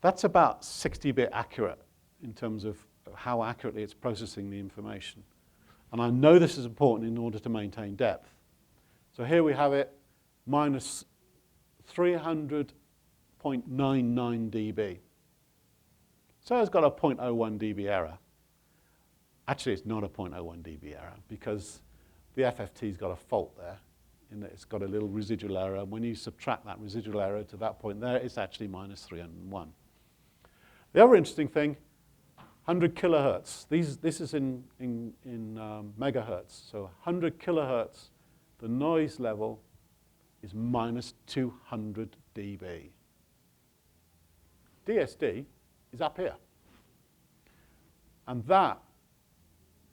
That's about 60-bit accurate in terms of how accurately it's processing the information. And I know this is important in order to maintain depth. So here we have it, minus 300.99 dB. So it's got a 0.01 dB error. Actually, it's not a 0.01 dB error because the FFT's got a fault there in that it's got a little residual error. When you subtract that residual error to that point there, it's actually minus 301. The other interesting thing, 100 kilohertz. This is in megahertz. So 100 kilohertz, the noise level is minus 200 dB. DSD is up here. And that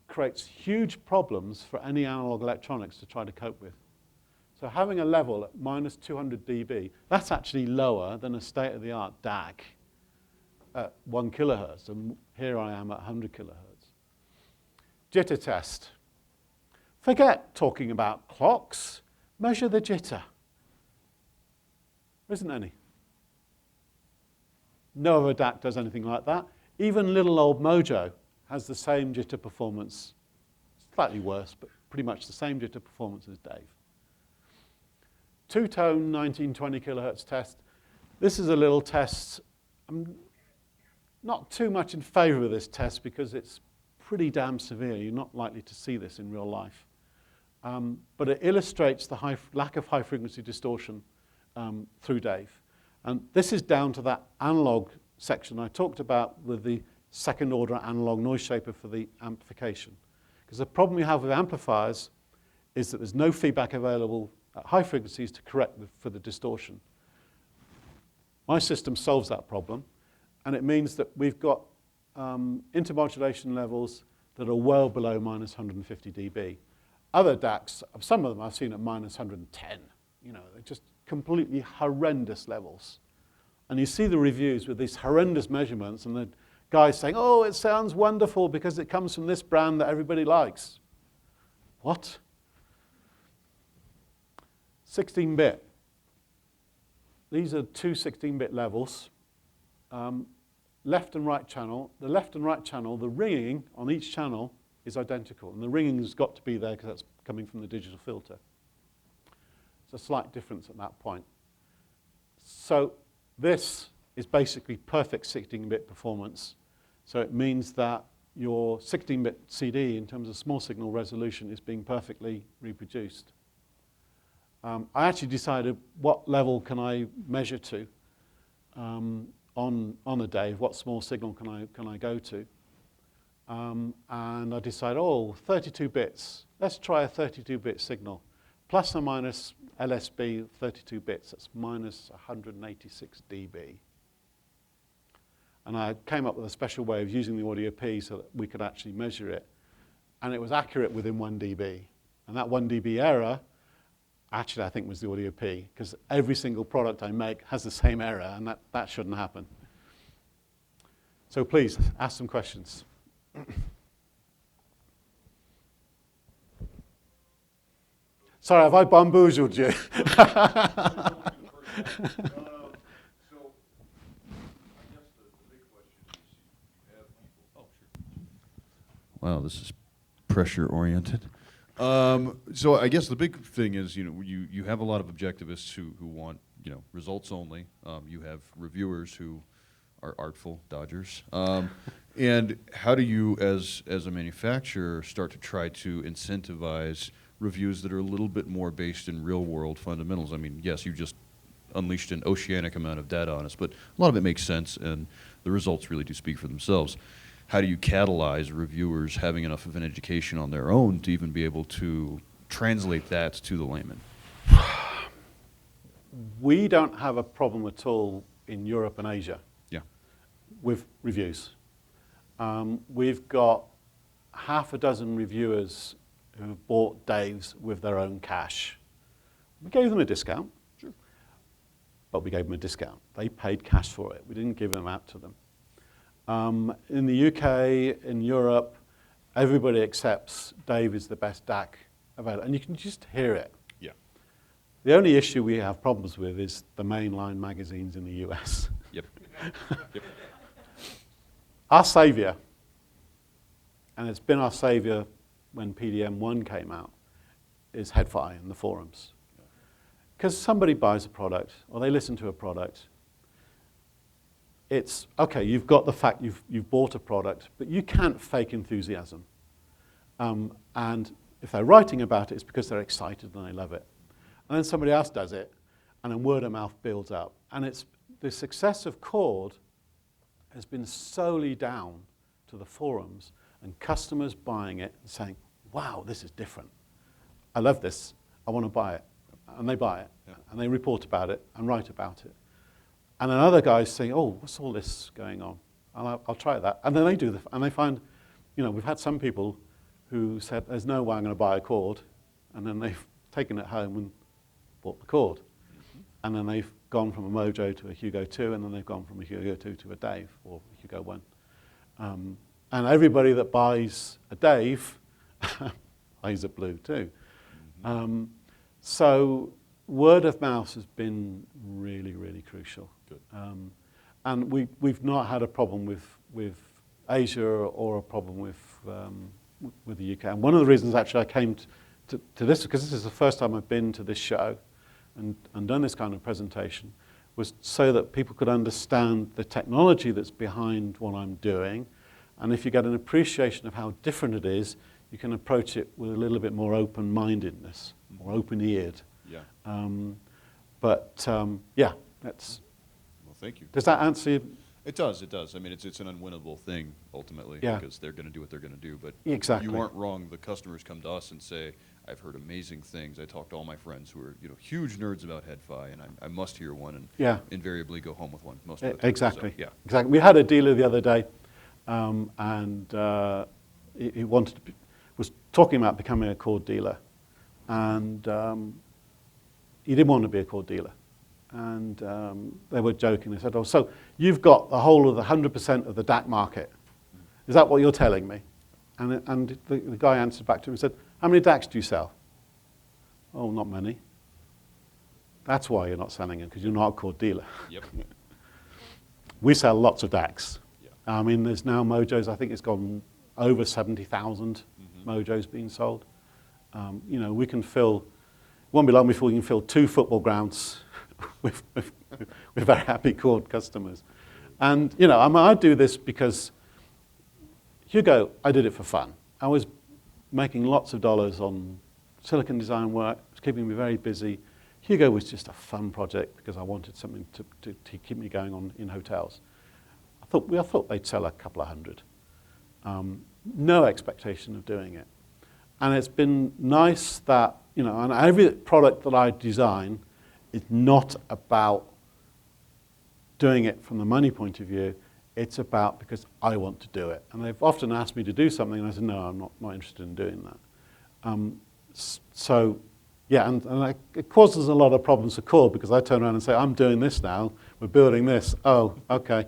creates huge problems for any analog electronics to try to cope with. So having a level at minus 200 dB, that's actually lower than a state-of-the-art DAC at 1 kilohertz. And here I am at 100 kilohertz. Jitter test. Forget talking about clocks. Measure the jitter. There isn't any. No other DAC does anything like that. Even little old Mojo has the same jitter performance, slightly worse, but pretty much the same jitter performance as Dave. Two-tone 1920 kilohertz test. This is a little test. I'm not too much in favor of this test because it's pretty damn severe. You're not likely to see this in real life. But it illustrates the lack of high-frequency distortion through Dave. And this is down to that analog section I talked about with the second-order analog noise shaper for the amplification. Because the problem you have with amplifiers is that there's no feedback available at high frequencies to correct for the distortion. My system solves that problem, and it means that we've got intermodulation levels that are well below minus 150 dB. Other DACs, some of them I've seen at minus 110. You know, they're just completely horrendous levels. And you see the reviews with these horrendous measurements and the guys saying, oh, it sounds wonderful because it comes from this brand that everybody likes. What? 16-bit. These are two 16-bit levels. Left and right channel. The left and right channel, the ringing on each channel is identical. And the ringing has got to be there because that's coming from the digital filter. It's a slight difference at that point. So this is basically perfect 16-bit performance. So it means that your 16-bit CD, in terms of small signal resolution, is being perfectly reproduced. I actually decided what level can I measure to on a day, what small signal can I go to. And I decided, 32 bits. Let's try a 32-bit signal. Plus or minus LSB 32 bits, that's minus 186 dB. And I came up with a special way of using the audio P so that we could actually measure it. And it was accurate within 1 dB. And that 1 dB error, actually I think was the audio P, because every single product I make has the same error, and that shouldn't happen. So please, ask some questions. Sorry, have I bamboozled you? Wow, this is pressure-oriented. So I guess the big thing is, you have a lot of objectivists who want, results only. You have reviewers who are artful dodgers. And how do you, as a manufacturer, start to try to incentivize reviews that are a little bit more based in real-world fundamentals? I mean, yes, you just unleashed an oceanic amount of data on us, but a lot of it makes sense, and the results really do speak for themselves. How do you catalyze reviewers having enough of an education on their own to even be able to translate that to the layman? We don't have a problem at all in Europe and Asia with reviews. We've got half a dozen reviewers who bought Dave's with their own cash. We gave them a discount, sure, but we gave them a discount. They paid cash for it. We didn't give them out to them. In the UK, in Europe, everybody accepts Dave is the best DAC available, and you can just hear it. Yeah. The only issue we have problems with is the mainline magazines in the US. Yep. Yep. Our savior, and it's been our savior when PDM-1 came out, is Head-Fi and the forums. Because somebody buys a product, or they listen to a product, it's, okay, you've got the fact you've bought a product, but you can't fake enthusiasm. And if they're writing about it, it's because they're excited and they love it. And then somebody else does it, and then word of mouth builds up. And it's the success of Chord has been solely down to the forums and customers buying it and saying, wow, this is different. I love this. I want to buy it. And they buy it. Yeah. And they report about it and write about it. And then other guys say, oh, what's all this going on? I'll try that. And then they do, and they find, we've had some people who said, there's no way I'm going to buy a Chord. And then they've taken it home and bought the Chord. Mm-hmm. And then they've gone from a Mojo to a Hugo 2, and then they've gone from a Hugo 2 to a Dave, or Hugo 1. And everybody that buys a Dave buys a Blue too. Mm-hmm. So word of mouth has been really, really crucial. Good. And we've not had a problem with Asia or a problem with the UK. And one of the reasons actually I came to this, because this is the first time I've been to this show and done this kind of presentation, was so that people could understand the technology that's behind what I'm doing. And if you get an appreciation of how different it is, you can approach it with a little bit more open-mindedness, or open-eared. Yeah. Yeah, that's... Well, thank you. Does that answer you? It does, it does. I mean, it's an unwinnable thing, ultimately, Yeah. because they're going to do what they're going to do. But Exactly. you aren't wrong. The customers come to us and say, I've heard amazing things. I talk to all my friends who are huge nerds about head-fi, and I must hear one, and Yeah. invariably go home with one most of the time. Exactly. So, yeah. Exactly. We had a dealer the other day, and he was talking about becoming a Chord dealer, and he didn't want to be a Chord dealer. And they were joking. They said, oh, so you've got the whole of the 100% of the DAC market. Is that what you're telling me? And the guy answered back to him and said, how many DACs do you sell? Oh, not many. That's why you're not selling them, because you're not a Chord dealer. Yep. We sell lots of DACs. Yeah. I mean, there's now Mojos. I think it's gone over 70,000 Mojos being sold. We can fill, it won't be long before we can fill 2 football grounds with very happy Chord customers. And, I do this because Hugo, I did it for fun. I was making lots of dollars on silicon design work. It was keeping me very busy. Hugo was just a fun project because I wanted something to keep me going on in hotels. I thought they'd sell a couple of hundred. No expectation of doing it. And it's been nice that, and every product that I design is not about doing it from the money point of view. It's about because I want to do it. And they've often asked me to do something, and I said, no, I'm not interested in doing that. It causes a lot of problems for Chord, because I turn around and say, I'm doing this now, we're building this. Oh, okay.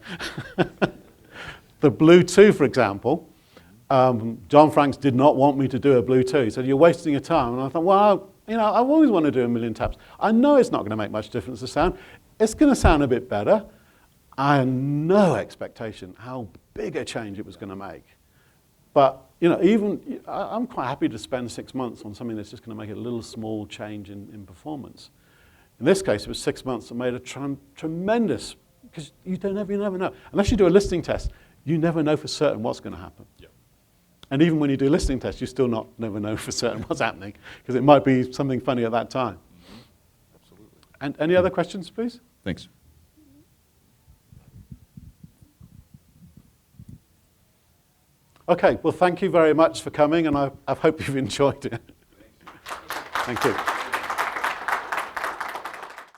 The Blue 2, for example, John Franks did not want me to do a Blue 2. He said, you're wasting your time. And I thought, well, I've always wanted to do a million taps. I know it's not going to make much difference to sound. It's going to sound a bit better. I had no expectation how big a change it was going to make. But, I'm quite happy to spend 6 months on something that's just going to make a little small change in performance. In this case, it was 6 months that made a tremendous, because you never know. Unless you do a listening test, you never know for certain what's going to happen. Yeah. And even when you do listening tests, you still never know for certain what's happening, because it might be something funny at that time. Mm-hmm. Absolutely. And any other questions, please? Thanks. Okay, well, thank you very much for coming, and I hope you've enjoyed it. Thank you.